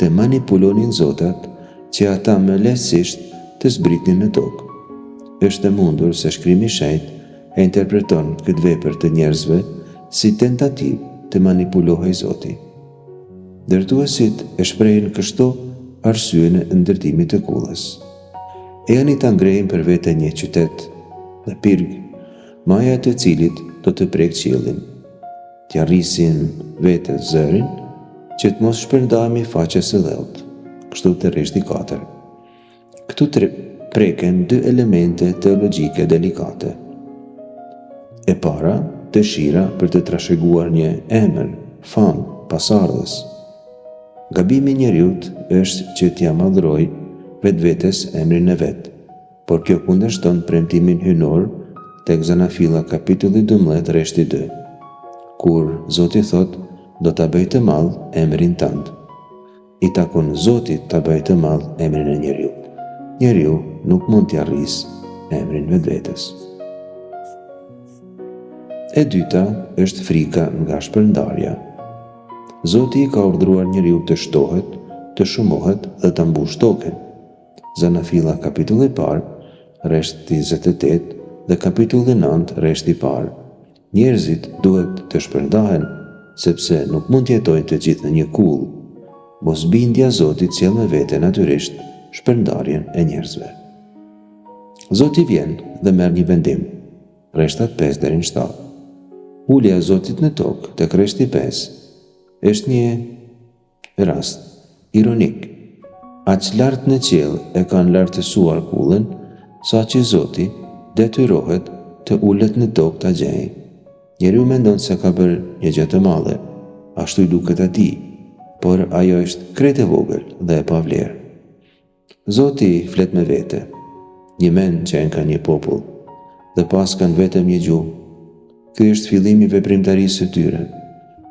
të manipulonin zotat që ata më lehtësisht të zbritnin në tokë. Është e mundur se Shkrimi i Shenjtë e interpreton këtë vepër të njerëzve si tentativë të manipulohej Zoti. Ndërtuesit e shprehin kështu arsyen e ndërtimit të kullës. Ejani ta ngrejmë për vete një qytet dhe pirg, maja të cilit do të prek qiellin. T'ja rrisin vete zërin që të mos shpërndahemi faqes së dheut. Kështu te rreshti 4. Këtu preken 2 elemente teologjike delikate. E para, dëshira për të trashëguar një emër, famë, pasardhës. Gabimi i njeriut është që t'ja madhrojë vetvetes emrin e vet, por kjo kundërshton premtimin hyjnor tek Zanafilla kapitulli 12 rreshti 2, kur Zoti thot: "Do ta bëj të madh emrin tënd." I takon Zotit ta bëj të madh emrin e njeriut. Njeriu nuk mund t'ja rrisë emrin vetvetes. E dyta është frika nga shpërndarja. Zoti i ka urdhëruar njeriu të shtohet, të shumohet dhe të mbush tokën. Zanafilla kapitulli 1 rreshti 28 dhe kapitulli 9 rreshti 1. Njerëzit duhet të shpërndahen sepse nuk mund të jetojnë të gjithë në një kull. Mosbindja e Zotit sjell me vete natyrisht shpërndarjen e njerëzve. Zoti vjen dhe merr një vendim. Rreshtat 5 deri në 7. Ulja e Zotit në tokë tek rreshti 5 është një rast ironik. Aq lart në qiell e kanë lartësuar kullën, sa që Zoti detyrohet të ulet në tokë ta gjejë. Njeriu mendon se ka bërë një gjë të madhe, ashtu i duket atij, por ajo është krejt e vogël dhe e pavlerë. Zoti flet me vete, një mend që e ka një popull. dhe pas kanë vetëm një gjuhë. Ky është fillimi i veprimtarisë së tyre,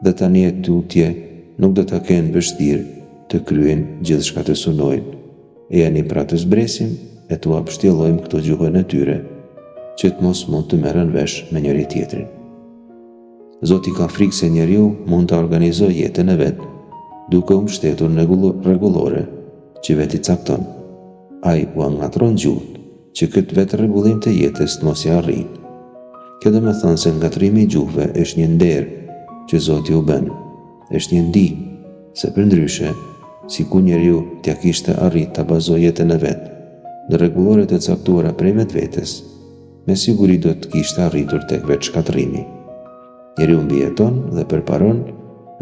dhe tani e tutje nuk do ta kenë vështirë të kryejnë gjithçka të sunojnë. E janë pra të zbresim e t'u apshtjellojmë këto gjuhën e tyre, që të mos mund të merren vesh me njëri tjetrin. Zoti ka frikë se njeriu mund të organizojë jetën e vet, duke u mbështetur në rregullore që veti cakton. Ai u ngatron gjuhët që këtë vetë rregullim të jetës të mos i arrijë. Kjo do të thonë se ngatrimi i gjuhëve është një nder që Zoti u bën, është një ndihmë, se përndryshe, sikur njeriu t'ia kishte arritë ta bazojë jetën e vet në rregullore të caktuara prej vetvetes, me siguri do të kishte arritur tek vetëshkatrimi. Njeriu mbijeton dhe përparon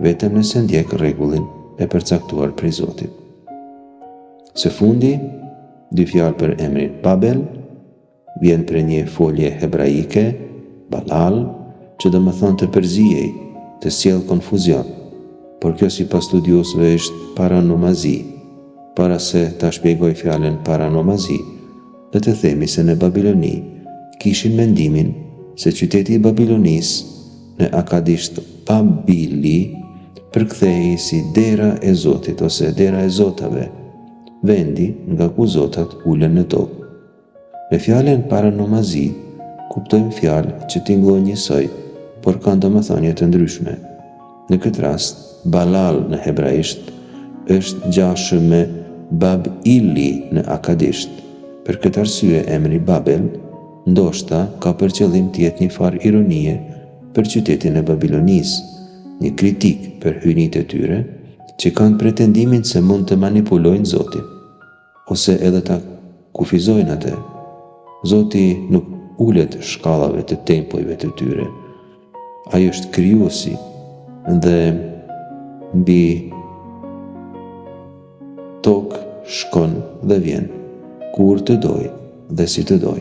vetëm nëse ndjek rregullin e përcaktuar prej Zotit. Së fundi, dy fjalë për emrin Babel vjen për një folje hebraike, Balal, që do të thonë të përzijej, të sjell konfuzion, por kjo sipas studiosëve është paranomazi. Para se ta shpjegoj fjalën paranomazi, le të themi se në Babiloni kishin mendimin se qyteti i Babilonisë në akadisht Babili përkthehej si dera e Zotit ose dera e zotave, vendi nga ku zotat ulen në tokë. Me fjalën paranomazi kuptojmë fjalë që tingëllojnë njësoj, por kanë domethënie të ndryshme. Në këtë rast, Balal në hebraisht është ngjashëm me Babili në akadisht. Për këtë arsye emri Babel ndoshta ka për qëllim të jetë një farë ironie për qytetin e Babilonisë, një kritik për hyjnitë e tyre që kanë pretendimin se mund të manipulojnë Zotin, ose edhe ta kufizojnë atë. Zoti nuk ulet shkallave të tempojve të tyre. Ai është krijuesi dhe mbi tokë shkon dhe vjen, kur të doj dhe si të doj.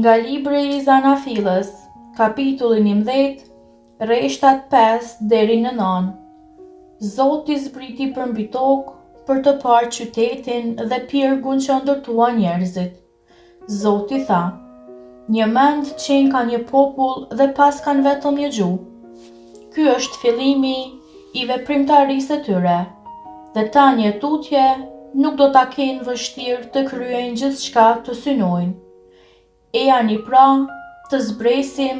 Nga libri i Zanafilës, kapitulli 11, rreshtat 5 deri në 9. Zoti zbriti përmbi tokë për të parë qytetin dhe pirgun që ndërtua njerëzit. Zoti tha: një mend qenë ka një popull dhe pas kanë vetëm një gjuhë. Ky është fillimi i veprimtarisë së tyre, dhe tani e tutje nuk do ta kenë vështirë të kryejnë gjithçka të synojnë. E janë pra të zbresim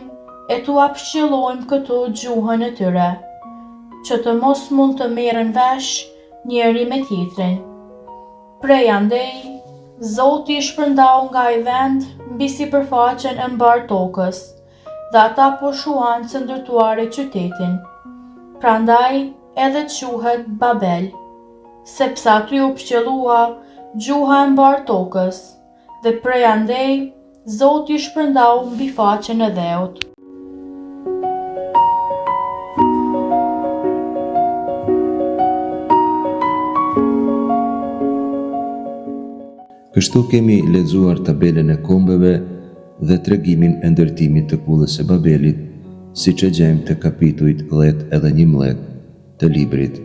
e t'u apshtjellojmë këto gjuhën e tyre, që të mos mund të merren vesh njeri me tjetrin. Prej andej, Zoti shpërndau nga ai vend mbi sipërfaqen e mbar tokës, dhe ata po shuan të ndërtuare qytetin. Prandaj edhe quhet Babel, sepse aty u pshtjellua gjuha e mbar tokës, dhe prej andej Zoti shpërndau mbi faqen e dheut. Kështu kemi lexuar tabelën e kombeve dhe tregimin e ndërtimit të kullës së Babelit, siç e gjejmë te kapitujt 10 edhe 11 të librit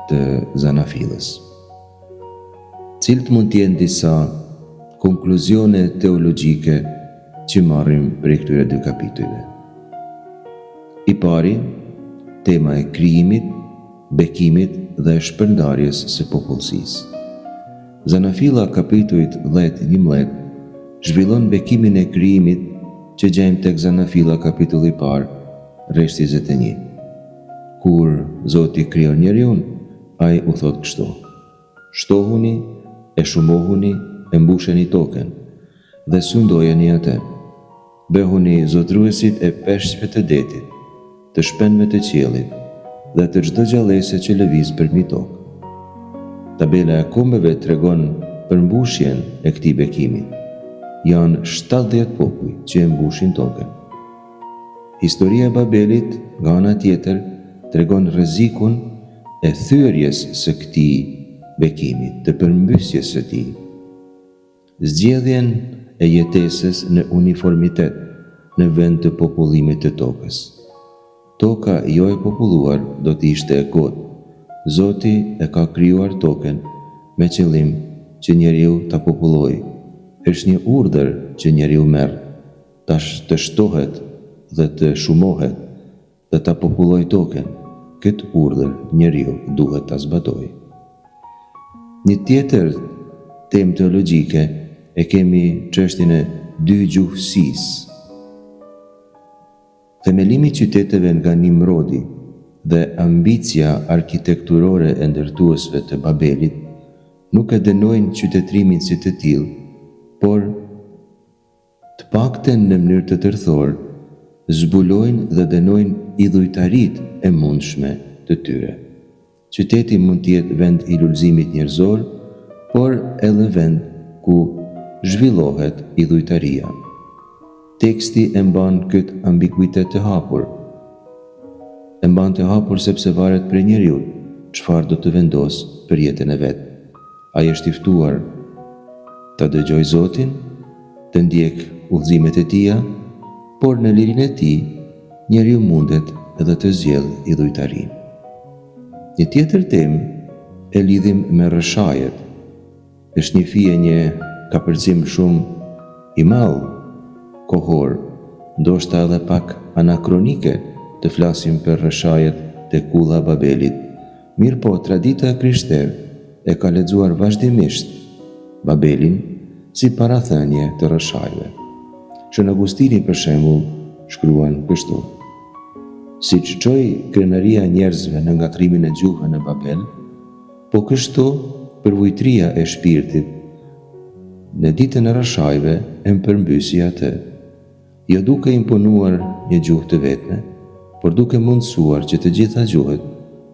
të Zanafilës. Cilët mund të jenë disa konkluzione teologjike që marrim prej këtyre dy kapitujve? I pari, tema e krijimit, bekimit dhe shpërndarjes së popullsisë. Zanafila kapitujt 10-11 zhvillon bekimin e krijimit që gjejmë tek Zanafila kapitulli i parë, rreshti 21, kur Zoti krijon njeriun, ai u thot kështu: shtohuni, e shumohuni, e mbusheni token, dhe sundojeni atë. Bëhuni zotruesit e peshqve të detit, të shpenve të qiellit, dhe të çdo gjallëse që lëviz përmi tokë. Tabela e kombeve tregon përmbushjen e këtij bekimi. Janë 70 popull që e mbushin tokën. Historia e Babelit, nga ana tjetër, tregon rrezikun e thyerjes së këtij bekimi, të përmbysjes së tij. Zgjedhjen e jetesës në uniformitet në vend të popullimit të tokës. Toka jo e populluar do të ishte e kotë. Zoti e ka krijuar tokën me qëllim që njeriu ta popullojë. Është një urdhër që njeriu merr, të shtohet dhe të shumohet dhe ta popullojë tokën. Këtë urdhër njeriu duhet ta zbatojë. Një tjetër temë teologjike e kemi çështjen e dygjuhësisë. Themelimi i qyteteve nga Nimrodi dhe ambicia arkitekturore e ndërtuesve të Babelit nuk e dënojnë qytetrimin si të tillë, por të paktën në mënyrë të tërthorë zbulojnë dhe dënojnë idhujtaritë e mundshme të tyre. Qyteti mund të jetë vend i lulëzimit njerëzor, por edhe vend ku zhvillohet idhujtaria. Teksti e mban këtë ambiguitet të hapur. E mban të hapur sepse varet prej njeriu çfarë do të vendosë për jetën e vet. Ai është i ftuar ta dëgjojë Zotin, të ndjek udhëzimet e tija, por në lirinë e tij njeriu mundet edhe të zgjedhë idhujtarinë. Një tjetër temë e lidhim me rrëshajet. Është një fije një kapërcim shumë i madh kohor, ndoshta edhe pak anakronike të flasim për rrëshajet të kulla Babelit. Mirë po, tradita e krishterë e ka lexuar vazhdimisht Babelin si parathënie të rrëshajve. Shën Augustini për shembull shkruan kështu: siç çoi krenaria e njerëzve në ngatrimin e gjuhëve në Babel, po kështu përvujtria e shpirtit në ditën e rrëshajve e përmbysi atë, jo duke imponuar një gjuhë të vetme, por duke mundësuar që të gjitha gjuhët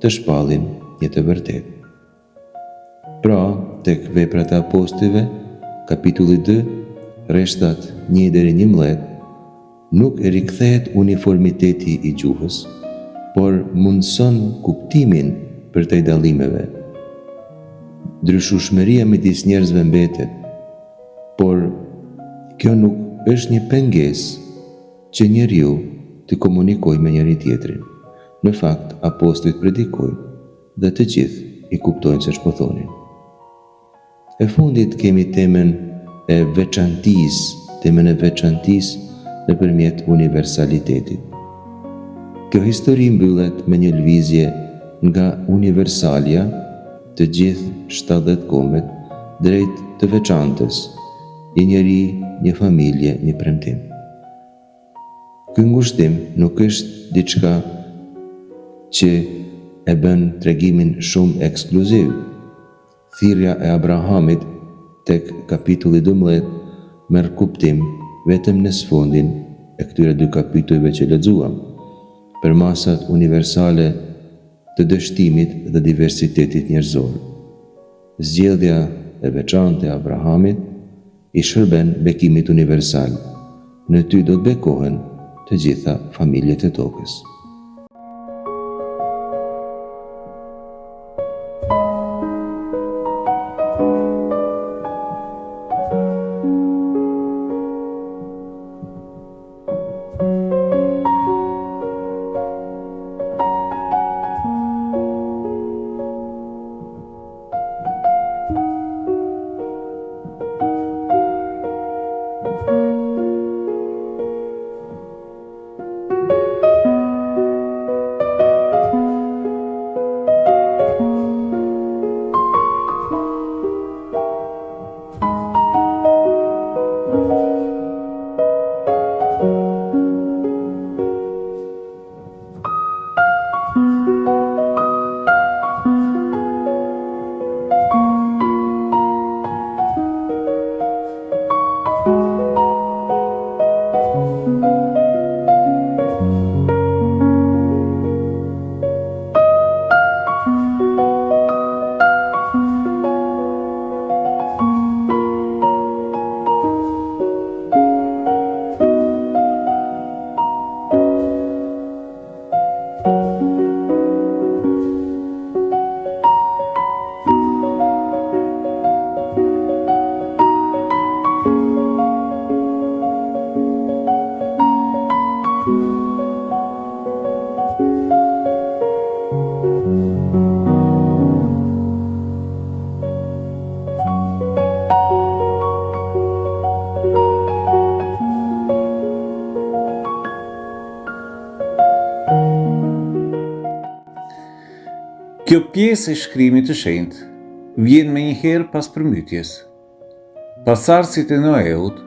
të shpallin një të vërtetë. Pra, tek Veprat e Apostujve, kapitulli 2, rreshtat 1-11, nuk e rikthehet uniformiteti i gjuhës, por mundson kuptimin për të dallimeve. Ndryshueshmëria midis njerëzve mbetet, por kjo nuk është një pengesë që njeriu të komunikojë me njëri tjetrin. Në fakt, apostujt predikojnë dhe të gjithë i kuptojnë se ç'po thonin. E fundit kemi temën e veçantisë nëpërmjet universalitetit. Kjo histori mbyllet me një lëvizje nga universalia, të gjithë 70 kombet, drejt të veçantës, një njeri, një familje, një premtim. Ky ngushtim nuk është diçka që e bën tregimin shumë ekskluziv. Thirrja e Abrahamit tek kapitulli 12 merr kuptim vetëm në sfondin e këtyre 2 kapitujve që lexuam, për masat universale të dështimit dhe diversitetit njerëzor. Zgjedhja e veçantë e Abrahamit i shërben bekimit universal. Në ty do të bekohen të gjitha familjet e tokës. Kjo pjesë e shkrimit të shenjtë vjen me njëherë pas përmbytjes. Pasardhësit e Noeut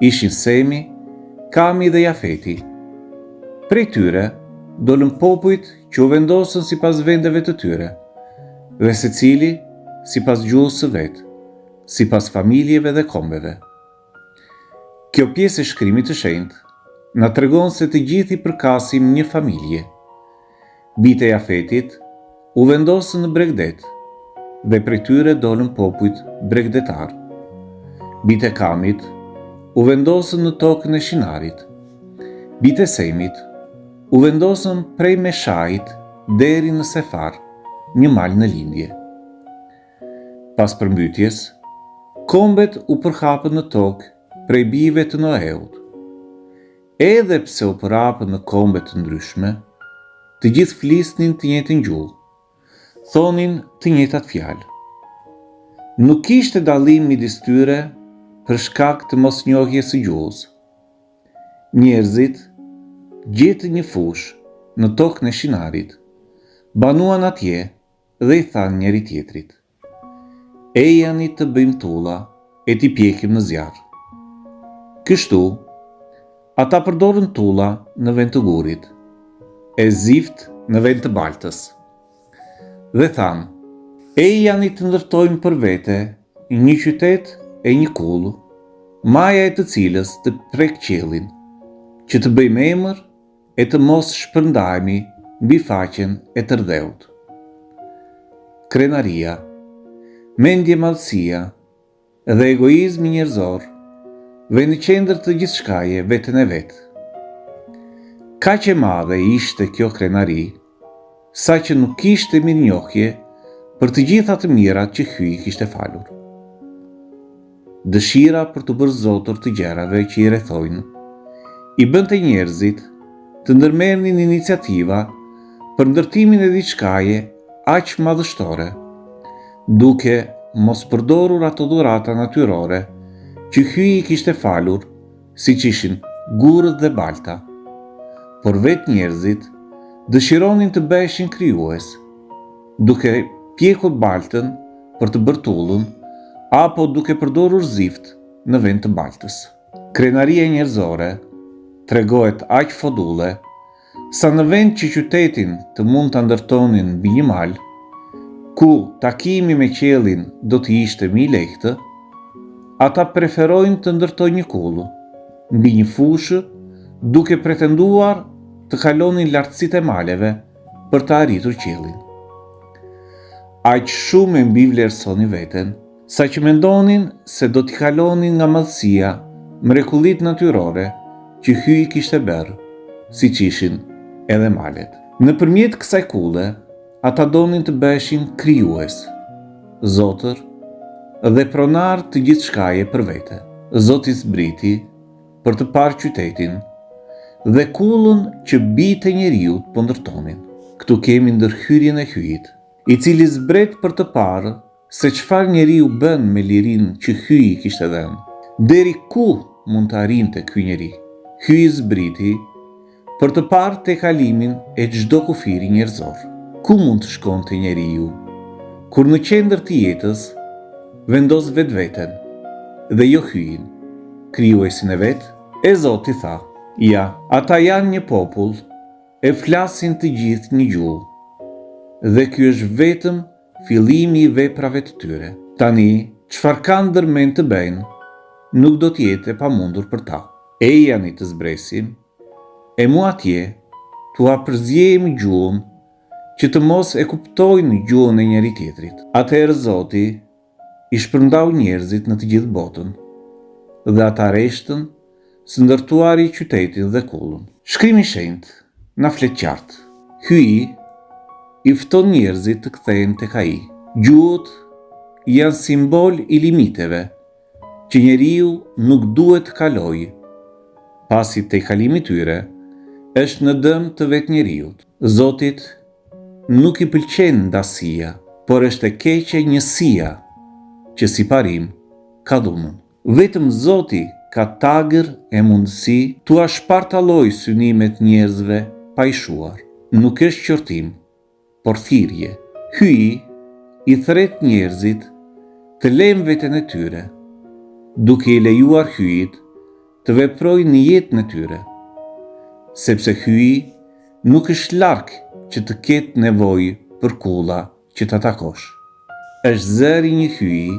ishin Semi, Kami dhe Jafeti. Prej tyre dolën popujt që u vendosën sipas vendeve të tyre, dhe secili sipas gjuhës së vet, sipas familjeve dhe kombeve. Kjo pjesë e shkrimit të shenjtë na tregon se të gjithë i përkasim një familje. Bijtë e Jafetit u vendosën në Bregdet, dhe prej tyre dolën popujt bregdetar. Bijtë e Kamit u vendosën në tokën e Shinarit. Bijtë e Semit u vendosën prej Meshait deri në Sefar, një mal në lindje. Pas përmbytjes, kombet u përhapën në tokë prej bijve të Noeut. Edhe pse u përhapën në kombe të ndryshme, të gjithë flisnin të njëjtën gjuhë, thonin të njëjtat fjalë. Nuk kishte dallim midis tyre për shkak të mosnjohjes së gjuhës. Njerëzit gjetën një fushë në tokën e Shinarit, banuan atje dhe i thanë njëri tjetrit: "Ejani të bëjmë tulla e t'i pjekim në zjarr." Kështu, ata përdorën tulla në vend të gurit, e zift në vend të baltës. Dhe thanë: "Ejani të ndërtojmë për vete një qytet e një kull, maja e të cilës të prek qiellin, që të bëjmë emër e të mos shpërndahemi mbi faqen e tërdheut." Krenaria, mendje madhësia dhe egoizmi njerëzor vjen në qendër të gjithçkaje veten e vet. Kaq e madhe ishte kjo krenari, sa që nuk kishte mirënjohje për të gjitha të mirat që hyi kishte falur. Dëshira për të bërë zotur të gjërave që i rrethojnë i bënte njerëzit të ndërmerrnin iniciativa për ndërtimin e diçkaje aq madhështore, duke mos përdorur ato dhurata natyrore që hyi kishte falur, siç ishin gurët dhe balta. Por vetë njerëzit dëshironin të bëheshin krijues, duke pjekur baltën për të bërë tullën, apo duke përdorur zift në vend të baltës. Krenaria njerëzore tregohet aq fodulle sa në vend që qytetin të mund ta ndërtonin mbi një mal, ku takimi me qiellin do të ishte më i lehtë, ata preferojnë të ndërtojnë një kull mbi një fushë, duke pretenduar të kalonin lartësitë e maleve për të arritur qiellin. Aq shumë e mbi vlerësoni veten, sa që mendonin se do t'i kalonin nga madhësia mrekullitë natyrore që hyi kishte bërë, siç ishin edhe malet. Nëpërmjet kësaj kulle, ata donin të bëheshin krijues, zotër dhe pronar të gjithçkaje për vete. Zoti zbriti për të parë qytetin dhe kullën që bijtë e njeriut po ndërtonin. Këtu kemi ndërhyrjen e hyjit, i cili zbret për të parë se çfarë njeriu bën me lirinë që hyi kishte dhënë. Deri ku mund të arrinte ky njeri? Hyi zbriti për të parë te kalimin e çdo kufiri njerëzor. Ku mund të shkonte njeriu kur në qendër të jetës vendos vetveten dhe jo hyin, krijuesin e vet? E Zoti tha: "Ja, ata janë një popull, e flasin të gjithë një gjuhë, dhe ky është vetëm fillimi i veprave të tyre. Tani, çfarë kanë ndërmend të bëjnë, nuk do të jetë e pamundur për ta. Ejani të zbresim, e mu atje t'ua përzjejmë gjuhën, që të mos e kuptojnë gjuhën e njëri tjetrit." Atëherë Zoti i shpërndau njerëzit në të gjithë botën, dhe ata reshtën së ndërtuari qytetin dhe kullën. Shkrimi i shenjtë na flet qartë. Hyi i fton njerëzit të kthehen tek ai. Gjuhët janë simbol i limiteve që njeriu nuk duhet të kalojë, pasi te kalimi tyre është në dëm të vetë njeriut. Zotit nuk i pëlqen ndasia, por është e keqe njësia që si parim ka dhunën. Vetëm Zoti ka tagër e mundësi t'ua shpartalloj synimet njerëzve pa i shuar. Nuk është qortim, por thirrje. Hyi i thret njerëzit të lejnë veten e tyre, duke i lejuar hyjit të veprojnë në jetën e tyre, sepse hyi nuk është larg që të ketë nevojë për kulla që ta takosh. Është zëri një hyji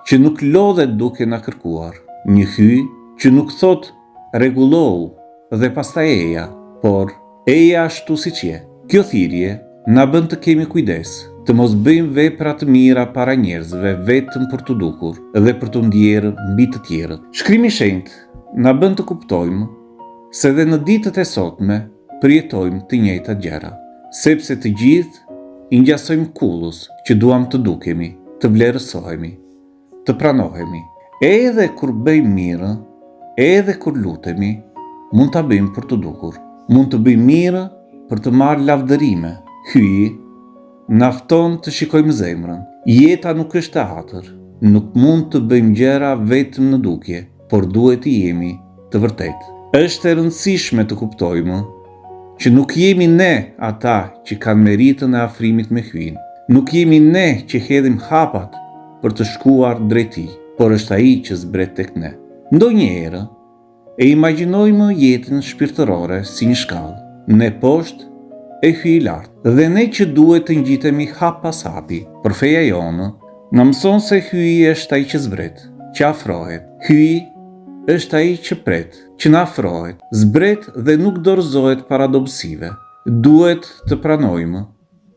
që nuk lodhet duke na kërkuar, një hyj që nuk thot rregullohu dhe pastaj eja, por eja ashtu siç je. Kjo thirrje na bën të kemi kujdes, të mos bëjmë vepra të mira para njerëzve vetëm për të dukur dhe për të ndjerë mbi të tjerët. Shkrimi i Shenjtë na bën të kuptojmë se dhe në ditët e sotme përjetojmë të njëjtat gjëra, sepse të gjithë i ngjasojmë kullës që duam të dukemi, të vlerësohemi, të pranohemi. Edhe kur bëjmë mirë, edhe kur lutemi, mund ta bëjmë për të dukur. Mund të bëjmë mirë për të marrë lavdërime. Hyi na fton të shikojmë zemrën. Jeta nuk është teatër. Nuk mund të bëjmë gjëra vetëm në dukje, por duhet të jemi të vërtetë. Është e rëndësishme të kuptojmë që nuk jemi ne ata që kanë meritën e afrimit me hyin. Nuk jemi ne që hedhim hapat për të shkuar drejt tij, por është ai që zbret tek ne. Ndonjëherë e imagjinojmë jetën shpirtërore si një shkallë, ne poshtë e hyi lart, dhe ne që duhet të ngjitemi hap pas hapi. Por feja jonë na mëson se hyi është ai që zbret, që afrohet. Hyi është ai që pret, që na afrohet, zbret dhe nuk dorëzohet para dobësive. Duhet të pranojmë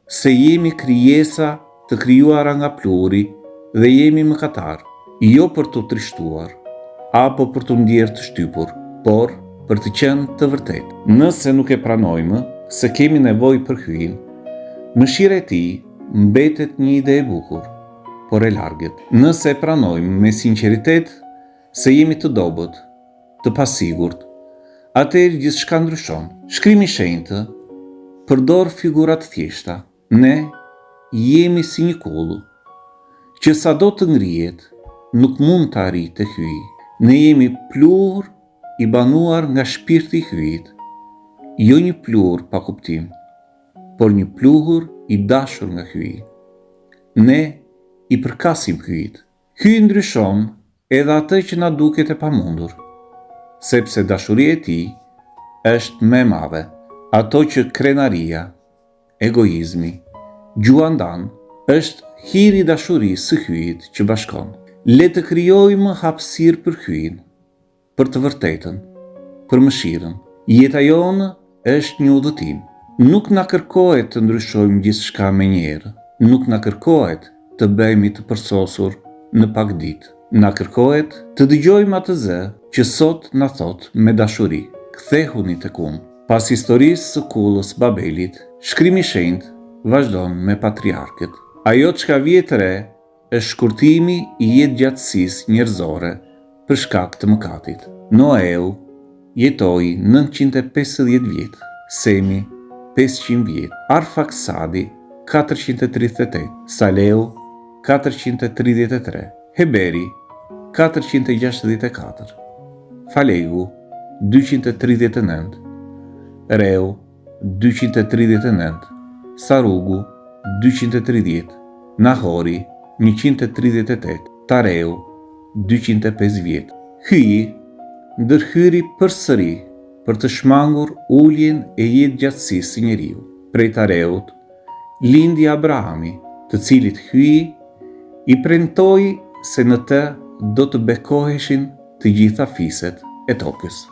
se jemi krijesa të krijuara nga pluri dhe jemi mëkatar, jo për të trishtuar apo për të ndjerë të shtypur, por për të qenë të vërtetë. Nëse nuk e pranojmë se kemi nevojë për hyin, mëshira e tij mbetet një ide e bukur, por e largët. Nëse e pranojmë me sinqeritet se jemi të dobët, të pasigurt, atëherë gjithçka ndryshon. Shkrimi i Shenjtë përdor figura të thjeshta. Ne jemi si një kull që sado të ngrihet, nuk mund të arrijë të hyjë. Ne jemi pluhur i banuar nga shpirti i hyjit, jo një pluhur pa kuptim, por një pluhur i dashur nga hyi. Ne i përkasim hyjit. Hyi ndryshon edhe atë që na duket e pamundur, sepse dashuria e tij është më e madhe. Ato që krenaria, egoizmi, gjuandan, është hiri i dashurisë së hyjit që bashkon. Le të krijojmë hapësirë për hyin, për të vërtetën, për mëshirën. Jeta jonë është një udhëtim. Nuk na kërkohet të ndryshojmë gjithçka menjëherë. Nuk na kërkohet të bëhemi të përsosur në pak ditë. Na kërkohet të dëgjojmë atë zë që sot na thot me dashuri: kthehuni tek unë. Pas historisë së kullës Babelit, Shkrimi i Shenjtë vazhdon me patriarkët. Ajo çka vjen re është shkurtimi i jetëgjatësisë njerëzore për shkak të mëkatit. Noeu jetoi 950 vjet, Semi 500 vjet, Arfaksadi 438, Saleu 433, Heberi 464, Falegu 239, Reu 239, Sarugu 230, Nahori 138, Tareu 205 vjet. Hyi ndërhyri përsëri për të shmangur uljen e jetëgjatësisë së njeriu. Prej Tareut lindi Abrahami, të cilit hyi i premtoi se në të do të bekoheshin të gjitha fiset e tokës.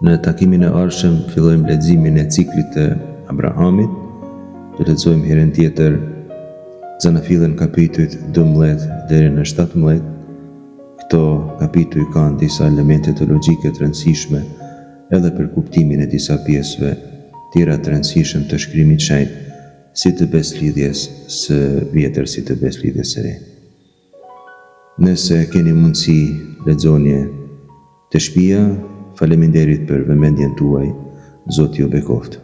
Në takimin e ardhshëm fillojmë leximin e ciklit të Abrahamit. Do të lexojmë herën tjetër Zanafillën kapitujt 12 deri në 17. Këto kapituj kanë disa elemente teologjike të rëndësishme edhe për kuptimin e disa pjesëve tjera të rëndësishëm të shkrimit të shenjtë, si të beslidhjes së vjetër si të beslidhjes së re. Nëse keni mundësi, lexoni të shtëpia. Faleminderit për vëmendjen tuaj. Zoti ju bekoft.